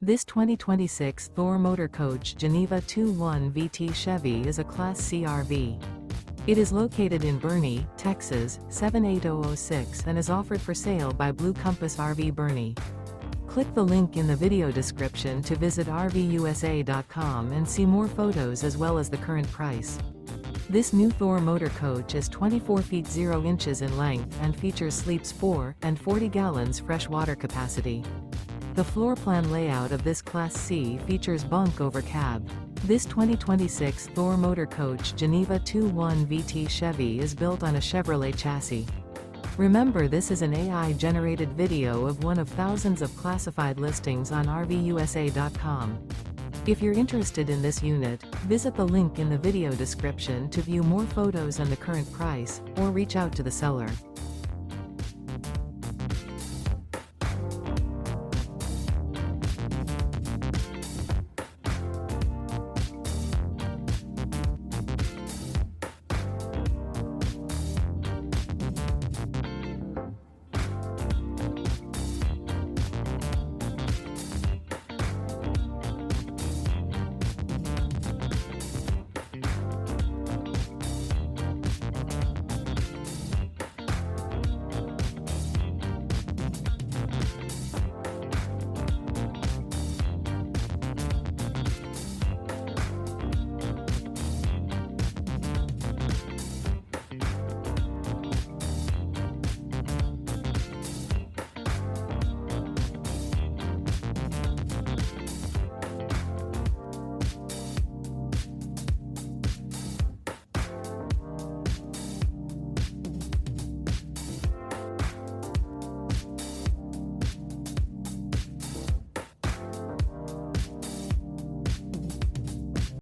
This 2026 Thor Motor Coach Geneva 2.1 VT Chevy is a Class C RV. It is located in Boerne, Texas, 78006 and is offered for sale by Blue Compass RV Boerne. Click the link in the video description to visit RVUSA.com and see more photos as well as the current price. This new Thor Motor Coach is 24 feet 0 inches in length and features sleeps 4 and 40 gallons fresh water capacity. The floor plan layout of this Class C features Bunk Over Cab. This 2026 Thor Motor Coach Geneva 2.1 VT Chevy is built on a Chevrolet chassis. Remember, this is an AI-generated video of one of thousands of classified listings on RVUSA.com. If you're interested in this unit, visit the link in the video description to view more photos and the current price, or reach out to the seller.